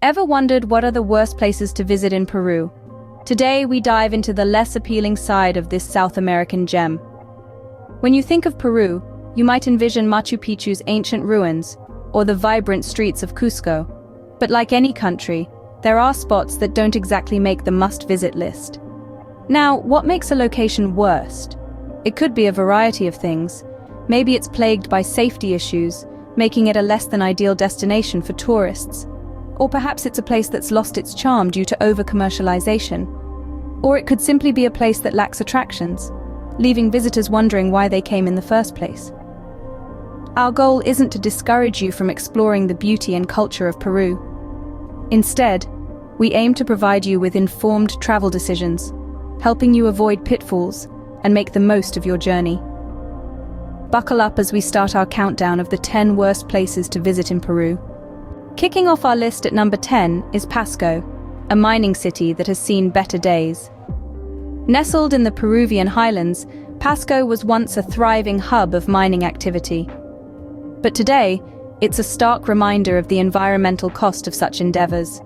Ever wondered what are the worst places to visit in Peru? Today we dive into the less appealing side of this South American gem. When you think of Peru, you might envision Machu Picchu's ancient ruins or the vibrant streets of Cusco. But like any country, there are spots that don't exactly make the must-visit list. Now, what makes a location worst? It could be a variety of things. Maybe it's plagued by safety issues, making it a less than ideal destination for tourists. Or perhaps it's a place that's lost its charm due to over-commercialization. Or it could simply be a place that lacks attractions, leaving visitors wondering why they came in the first place. Our goal isn't to discourage you from exploring the beauty and culture of Peru. Instead, we aim to provide you with informed travel decisions, helping you avoid pitfalls and make the most of your journey. Buckle up as we start our countdown of the 10 worst places to visit in Peru. Kicking off our list at number 10 is Pasco, a mining city that has seen better days. Nestled in the Peruvian highlands, Pasco was once a thriving hub of mining activity. But today, it's a stark reminder of the environmental cost of such endeavors.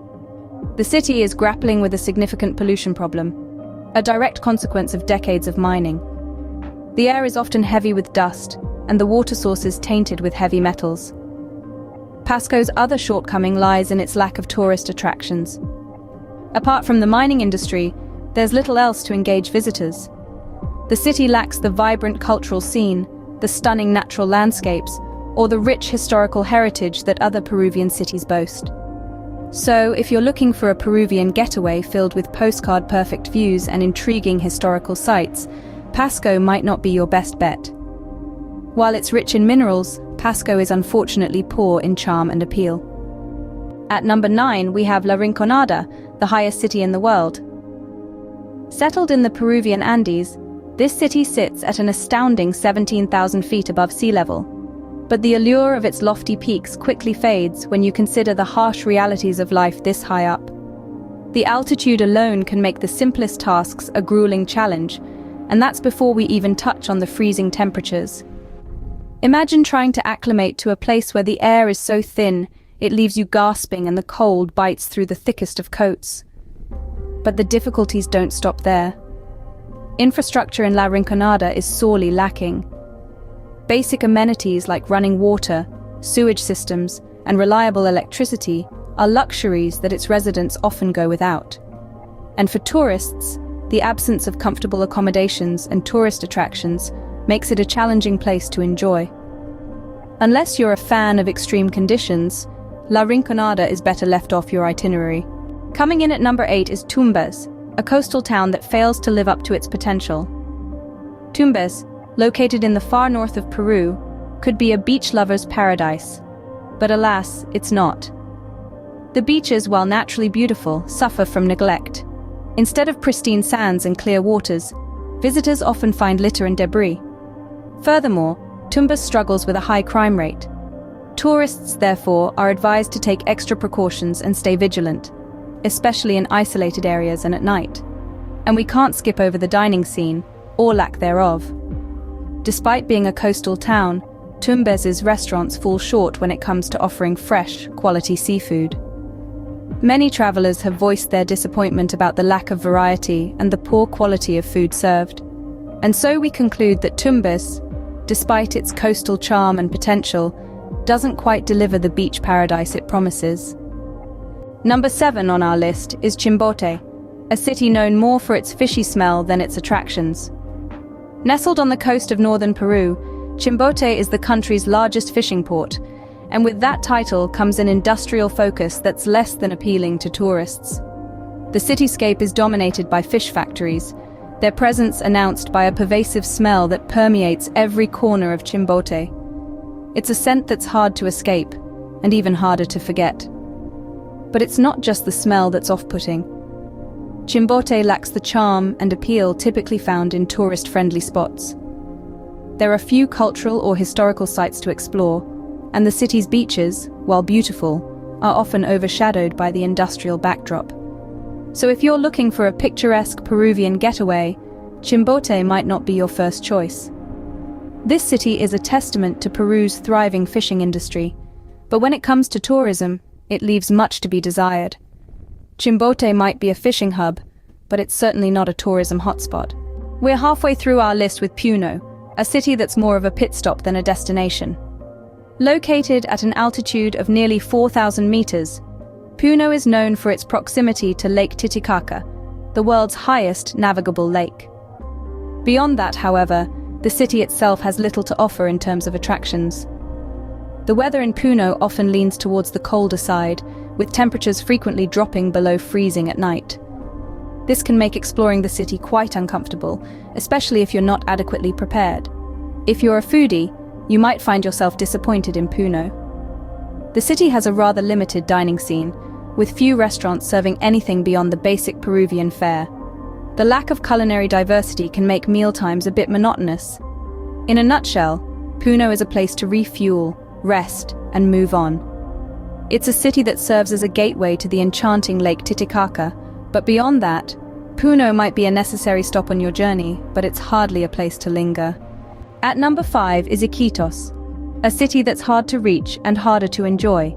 The city is grappling with a significant pollution problem, a direct consequence of decades of mining. The air is often heavy with dust, and the water source is tainted with heavy metals. Pasco's other shortcoming lies in its lack of tourist attractions. Apart from the mining industry, there's little else to engage visitors. The city lacks the vibrant cultural scene, the stunning natural landscapes, or the rich historical heritage that other Peruvian cities boast. So, if you're looking for a Peruvian getaway filled with postcard-perfect views and intriguing historical sites, Pasco might not be your best bet. While it's rich in minerals, Pasco is unfortunately poor in charm and appeal. At number 9, we have La Rinconada, the highest city in the world. Settled in the Peruvian Andes, this city sits at an astounding 17,000 feet above sea level. But the allure of its lofty peaks quickly fades when you consider the harsh realities of life this high up. The altitude alone can make the simplest tasks a grueling challenge, and that's before we even touch on the freezing temperatures. Imagine trying to acclimate to a place where the air is so thin, it leaves you gasping and the cold bites through the thickest of coats. But the difficulties don't stop there. Infrastructure in La Rinconada is sorely lacking. Basic amenities like running water, sewage systems, and reliable electricity are luxuries that its residents often go without. And for tourists, the absence of comfortable accommodations and tourist attractions makes it a challenging place to enjoy. Unless you're a fan of extreme conditions, La Rinconada is better left off your itinerary. Coming in at number 8 is Tumbes, a coastal town that fails to live up to its potential. Tumbes, located in the far north of Peru, could be a beach lover's paradise. But alas, it's not. The beaches, while naturally beautiful, suffer from neglect. Instead of pristine sands and clear waters, visitors often find litter and debris. Furthermore, Tumbes struggles with a high crime rate. Tourists, therefore, are advised to take extra precautions and stay vigilant, especially in isolated areas and at night. And we can't skip over the dining scene, or lack thereof. Despite being a coastal town, Tumbes' restaurants fall short when it comes to offering fresh, quality seafood. Many travelers have voiced their disappointment about the lack of variety and the poor quality of food served. And so we conclude that Tumbes, despite its coastal charm and potential, doesn't quite deliver the beach paradise it promises. Number 7 on our list is Chimbote, a city known more for its fishy smell than its attractions. Nestled on the coast of northern Peru, Chimbote is the country's largest fishing port, and with that title comes an industrial focus that's less than appealing to tourists. The cityscape is dominated by fish factories, their presence announced by a pervasive smell that permeates every corner of Chimbote. It's a scent that's hard to escape, and even harder to forget. But it's not just the smell that's off-putting. Chimbote lacks the charm and appeal typically found in tourist-friendly spots. There are few cultural or historical sites to explore, and the city's beaches, while beautiful, are often overshadowed by the industrial backdrop. So if you're looking for a picturesque Peruvian getaway, Chimbote might not be your first choice. This city is a testament to Peru's thriving fishing industry, but when it comes to tourism, it leaves much to be desired. Chimbote might be a fishing hub, but it's certainly not a tourism hotspot. We're halfway through our list with Puno, a city that's more of a pit stop than a destination. Located at an altitude of nearly 4,000 meters, Puno is known for its proximity to Lake Titicaca, the world's highest navigable lake. Beyond that, however, the city itself has little to offer in terms of attractions. The weather in Puno often leans towards the colder side, with temperatures frequently dropping below freezing at night. This can make exploring the city quite uncomfortable, especially if you're not adequately prepared. If you're a foodie, you might find yourself disappointed in Puno. The city has a rather limited dining scene, with few restaurants serving anything beyond the basic Peruvian fare. The lack of culinary diversity can make mealtimes a bit monotonous. In a nutshell, Puno is a place to refuel, rest, and move on. It's a city that serves as a gateway to the enchanting Lake Titicaca, but beyond that, Puno might be a necessary stop on your journey, but it's hardly a place to linger. At number 5 is Iquitos, a city that's hard to reach and harder to enjoy.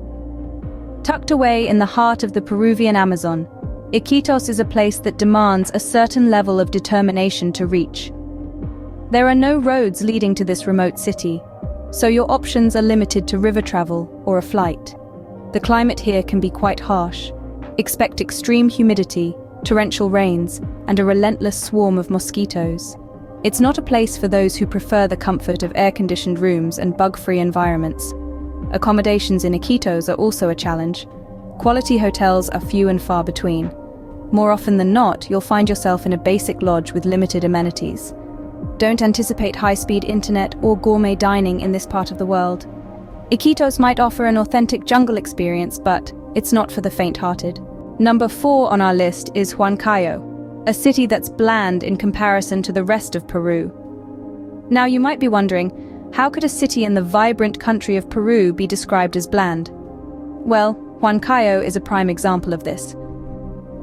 Tucked away in the heart of the Peruvian Amazon, Iquitos is a place that demands a certain level of determination to reach. There are no roads leading to this remote city, so your options are limited to river travel or a flight. The climate here can be quite harsh. Expect extreme humidity, torrential rains, and a relentless swarm of mosquitoes. It's not a place for those who prefer the comfort of air-conditioned rooms and bug-free environments. Accommodations in Iquitos are also a challenge. Quality hotels are few and far between. More often than not, you'll find yourself in a basic lodge with limited amenities. Don't anticipate high-speed internet or gourmet dining in this part of the world. Iquitos might offer an authentic jungle experience, but it's not for the faint-hearted. Number 4 on our list is Huancayo, a city that's bland in comparison to the rest of Peru. Now you might be wondering, how could a city in the vibrant country of Peru be described as bland? Well, Huancayo is a prime example of this.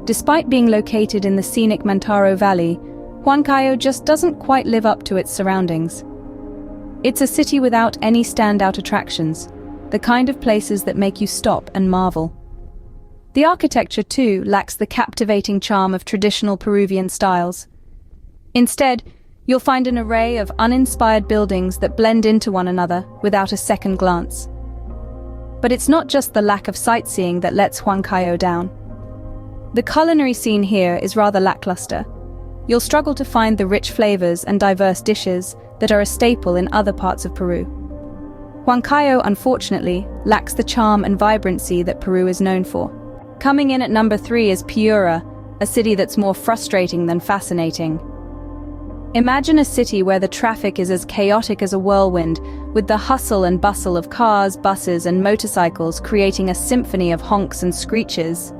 Despite being located in the scenic Mantaro Valley, Huancayo just doesn't quite live up to its surroundings. It's a city without any standout attractions, the kind of places that make you stop and marvel. The architecture, too, lacks the captivating charm of traditional Peruvian styles. Instead, you'll find an array of uninspired buildings that blend into one another without a second glance. But it's not just the lack of sightseeing that lets Huancayo down. The culinary scene here is rather lackluster. You'll struggle to find the rich flavors and diverse dishes that are a staple in other parts of Peru. Huancayo, unfortunately, lacks the charm and vibrancy that Peru is known for. Coming in at number 3 is Piura, a city that's more frustrating than fascinating. Imagine a city where the traffic is as chaotic as a whirlwind, with the hustle and bustle of cars, buses, and motorcycles creating a symphony of honks and screeches.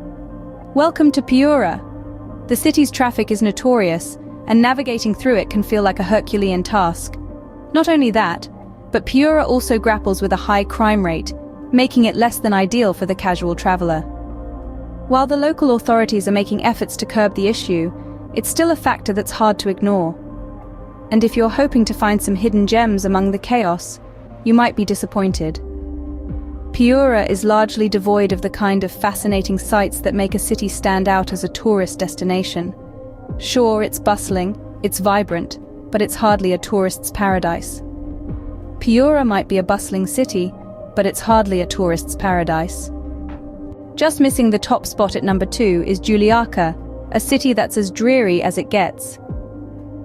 Welcome to Piura. The city's traffic is notorious, and navigating through it can feel like a Herculean task. Not only that, but Piura also grapples with a high crime rate, making it less than ideal for the casual traveler. While the local authorities are making efforts to curb the issue, it's still a factor that's hard to ignore. And if you're hoping to find some hidden gems among the chaos, you might be disappointed. Piura is largely devoid of the kind of fascinating sights that make a city stand out as a tourist destination. Sure, it's bustling, it's vibrant, but it's hardly a tourist's paradise. Piura might be a bustling city, but it's hardly a tourist's paradise. Just missing the top spot at number 2 is Juliaca, a city that's as dreary as it gets.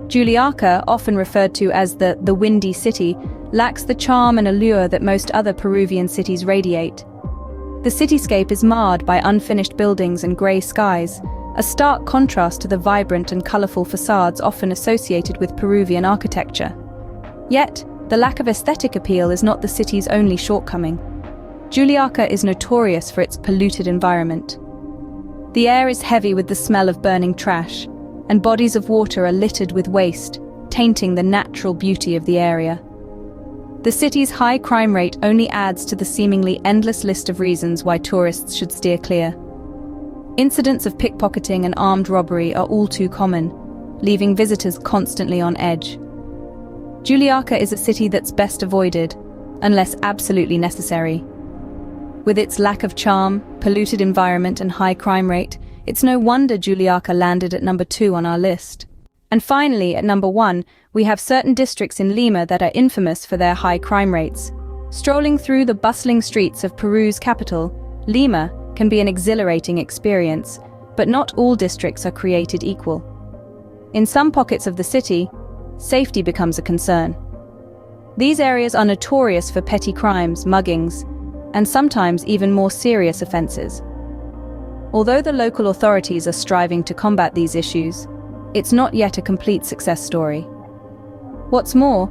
Juliaca, often referred to as the Windy City, lacks the charm and allure that most other Peruvian cities radiate. The cityscape is marred by unfinished buildings and grey skies, a stark contrast to the vibrant and colourful facades often associated with Peruvian architecture. Yet, the lack of aesthetic appeal is not the city's only shortcoming. Juliaca is notorious for its polluted environment. The air is heavy with the smell of burning trash, and bodies of water are littered with waste, tainting the natural beauty of the area. The city's high crime rate only adds to the seemingly endless list of reasons why tourists should steer clear. Incidents of pickpocketing and armed robbery are all too common, leaving visitors constantly on edge. Juliaca is a city that's best avoided, unless absolutely necessary. With its lack of charm, polluted environment, and high crime rate, it's no wonder Juliaca landed at number 2 on our list. And finally, at number 1, we have certain districts in Lima that are infamous for their high crime rates. Strolling through the bustling streets of Peru's capital, Lima can be an exhilarating experience, but not all districts are created equal. In some pockets of the city, safety becomes a concern. These areas are notorious for petty crimes, muggings, and sometimes even more serious offenses. Although the local authorities are striving to combat these issues, it's not yet a complete success story. What's more,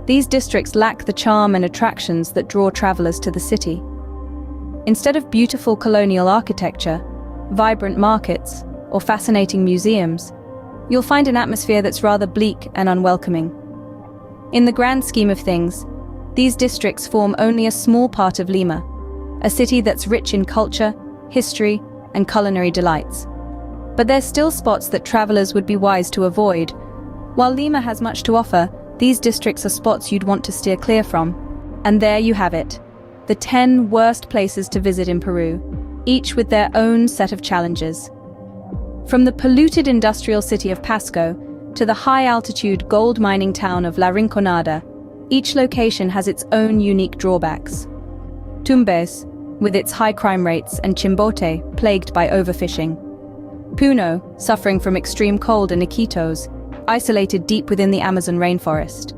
these districts lack the charm and attractions that draw travelers to the city. Instead of beautiful colonial architecture, vibrant markets, or fascinating museums, you'll find an atmosphere that's rather bleak and unwelcoming. In the grand scheme of things, these districts form only a small part of Lima, a city that's rich in culture, history, and culinary delights. But there's still spots that travelers would be wise to avoid. While Lima has much to offer, these districts are spots you'd want to steer clear from. And there you have it, the 10 worst places to visit in Peru, each with their own set of challenges. From the polluted industrial city of Pasco to the high-altitude gold mining town of La Rinconada, each location has its own unique drawbacks. Tumbes, with its high crime rates, and Chimbote, plagued by overfishing. Puno, suffering from extreme cold, and Iquitos, isolated deep within the Amazon rainforest.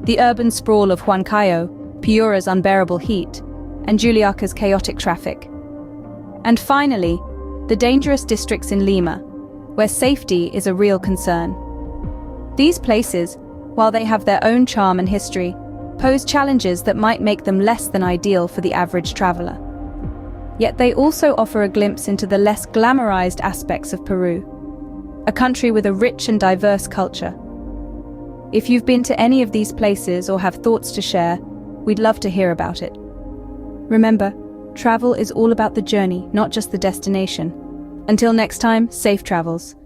The urban sprawl of Huancayo, Piura's unbearable heat, and Juliaca's chaotic traffic. And finally, the dangerous districts in Lima, where safety is a real concern. These places, while they have their own charm and history, pose challenges that might make them less than ideal for the average traveler. Yet they also offer a glimpse into the less glamorized aspects of Peru, a country with a rich and diverse culture. If you've been to any of these places or have thoughts to share, we'd love to hear about it. Remember, travel is all about the journey, not just the destination. Until next time, safe travels.